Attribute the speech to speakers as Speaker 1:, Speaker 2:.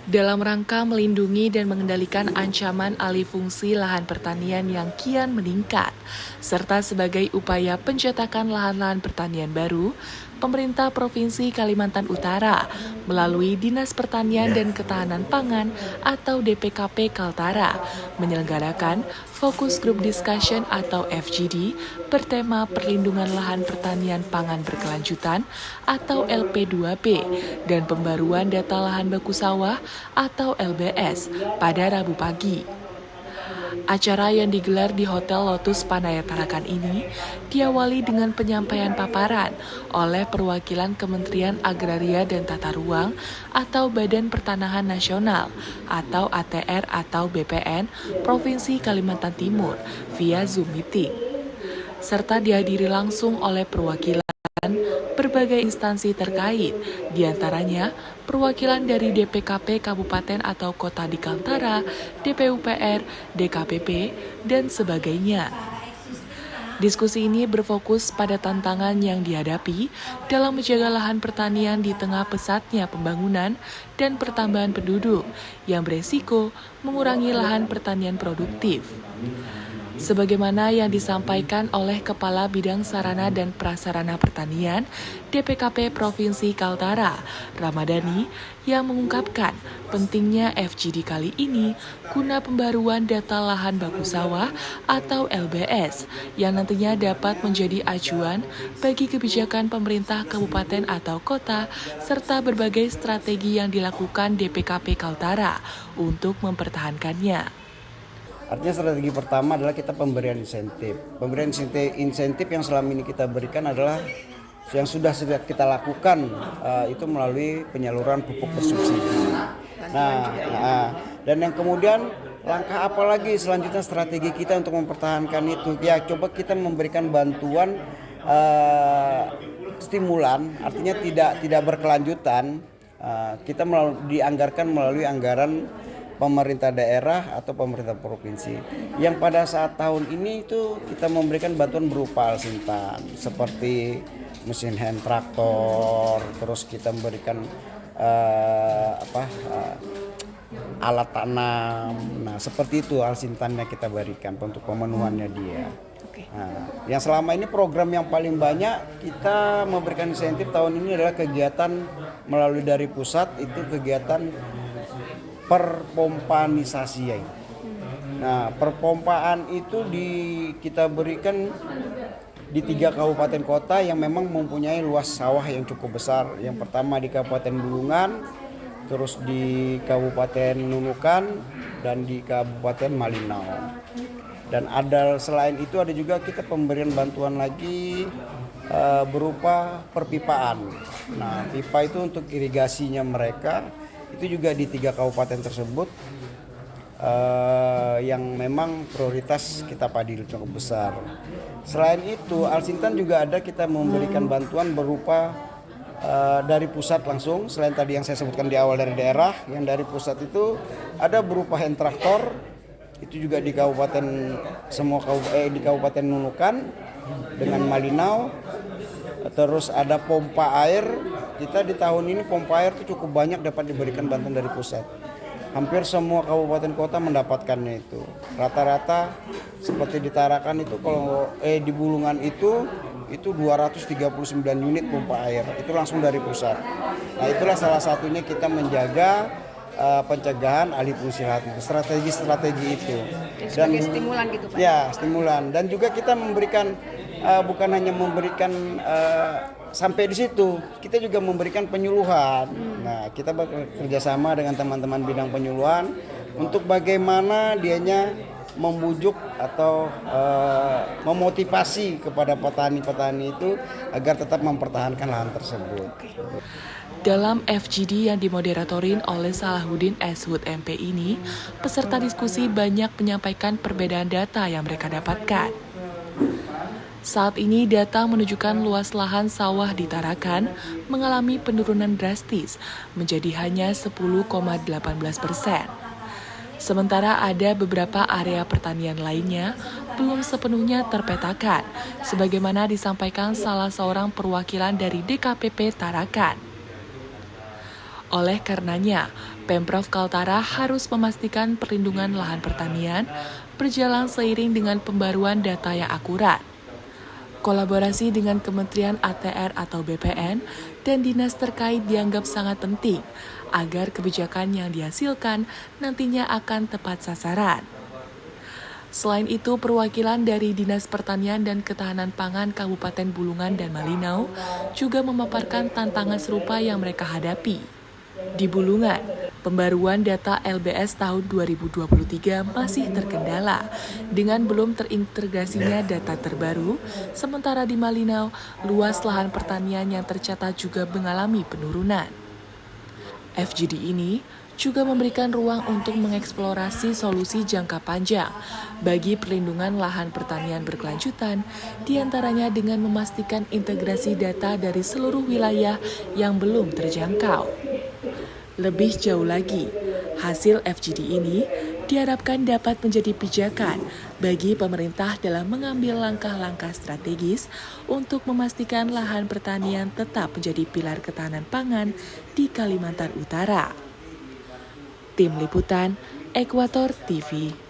Speaker 1: Dalam rangka melindungi dan mengendalikan ancaman alih fungsi lahan pertanian yang kian meningkat, serta sebagai upaya pencetakan lahan-lahan pertanian baru, pemerintah Provinsi Kalimantan Utara melalui Dinas Pertanian dan Ketahanan Pangan atau DPKP Kaltara menyelenggarakan Focus Group Discussion atau FGD bertema perlindungan lahan pertanian pangan berkelanjutan atau LP2P dan pembaruan data lahan baku sawah atau LBS pada Rabu pagi. Acara yang digelar di Hotel Lotus Panaya Tarakan ini diawali dengan penyampaian paparan oleh perwakilan Kementerian Agraria dan Tata Ruang atau Badan Pertanahan Nasional atau ATR atau BPN Provinsi Kalimantan Timur via Zoom meeting, serta dihadiri langsung oleh perwakilan berbagai instansi terkait, diantaranya perwakilan dari DPKP Kabupaten atau Kota di Kaltara, DPUPR, DKPP, dan sebagainya. Diskusi ini berfokus pada tantangan yang dihadapi dalam menjaga lahan pertanian di tengah pesatnya pembangunan dan pertambahan penduduk yang beresiko mengurangi lahan pertanian produktif. Sebagaimana yang disampaikan oleh Kepala Bidang Sarana dan Prasarana Pertanian DPKP Provinsi Kaltara, Ramadhani, yang mengungkapkan pentingnya FGD kali ini guna pembaruan data lahan baku sawah atau LBS yang nantinya dapat menjadi acuan bagi kebijakan pemerintah kabupaten atau kota serta berbagai strategi yang dilakukan DPKP Kaltara untuk mempertahankannya.
Speaker 2: Artinya strategi pertama adalah kita pemberian insentif. Pemberian insentif yang selama ini kita berikan adalah yang sudah kita lakukan itu melalui penyaluran pupuk bersubsidi. Dan yang kemudian langkah apa lagi selanjutnya strategi kita untuk mempertahankan itu? Ya coba kita memberikan bantuan stimulan, artinya tidak berkelanjutan. Kita dianggarkan melalui anggaran pemerintah daerah atau pemerintah provinsi yang pada saat tahun ini itu kita memberikan bantuan berupa alsintan seperti mesin hand traktor, terus kita memberikan alat tanam. Nah, seperti itu alsintannya kita berikan untuk pemenuhannya dia. Nah, yang selama ini program yang paling banyak kita memberikan insentif tahun ini adalah kegiatan melalui dari pusat, itu kegiatan perpompanisasi. Nah, perpompaan itu kita berikan di 3 kabupaten kota yang memang mempunyai luas sawah yang cukup besar. Yang pertama di Kabupaten Bulungan, terus di Kabupaten Nunukan, dan di Kabupaten Malinau. Dan selain itu ada juga kita pemberian bantuan lagi berupa perpipaan. Nah, pipa itu untuk irigasinya mereka. Itu juga di 3 kabupaten tersebut yang memang prioritas kita padi cukup besar. Selain itu, alsintan juga ada kita memberikan bantuan berupa dari pusat langsung. Selain tadi yang saya sebutkan di awal dari daerah, yang dari pusat itu ada berupa hand traktor. Itu juga di di Kabupaten Nunukan dengan Malinau. Terus ada pompa air. Kita di tahun ini pompa air itu cukup banyak dapat diberikan bantuan dari pusat. Hampir semua kabupaten kota mendapatkannya itu. Rata-rata seperti di Tarakan itu kalau di Bulungan itu 239 unit pompa air. Itu langsung dari pusat. Nah, itulah salah satunya kita menjaga pencegahan alih fungsi lahan, strategi itu. Dan
Speaker 3: stimulan gitu Pak?
Speaker 2: Ya, stimulan. Dan juga kita memberikan bukan hanya memberikan sampai di situ, kita juga memberikan penyuluhan. Nah, kita bekerja sama dengan teman-teman bidang penyuluhan untuk bagaimana dianya membujuk atau memotivasi kepada petani-petani itu agar tetap mempertahankan lahan tersebut.
Speaker 1: Dalam FGD yang dimoderatorin oleh Salahuddin Eshud MP ini, peserta diskusi banyak menyampaikan perbedaan data yang mereka dapatkan. Saat ini data menunjukkan luas lahan sawah di Tarakan mengalami penurunan drastis menjadi hanya 10,18%. Sementara ada beberapa area pertanian lainnya belum sepenuhnya terpetakan, sebagaimana disampaikan salah seorang perwakilan dari DKPP Tarakan. Oleh karenanya, Pemprov Kaltara harus memastikan perlindungan lahan pertanian berjalan seiring dengan pembaruan data yang akurat. Kolaborasi dengan Kementerian ATR atau BPN dan dinas terkait dianggap sangat penting agar kebijakan yang dihasilkan nantinya akan tepat sasaran. Selain itu, perwakilan dari Dinas Pertanian dan Ketahanan Pangan Kabupaten Bulungan dan Malinau juga memaparkan tantangan serupa yang mereka hadapi. Di Bulungan, pembaruan data LBS tahun 2023 masih terkendala dengan belum terintegrasinya data terbaru, sementara di Malinau, luas lahan pertanian yang tercatat juga mengalami penurunan. FGD ini juga memberikan ruang untuk mengeksplorasi solusi jangka panjang bagi perlindungan lahan pertanian berkelanjutan, diantaranya dengan memastikan integrasi data dari seluruh wilayah yang belum terjangkau. Lebih jauh lagi, hasil FGD ini diharapkan dapat menjadi pijakan bagi pemerintah dalam mengambil langkah-langkah strategis untuk memastikan lahan pertanian tetap menjadi pilar ketahanan pangan di Kalimantan Utara. Tim Liputan Ekuator TV.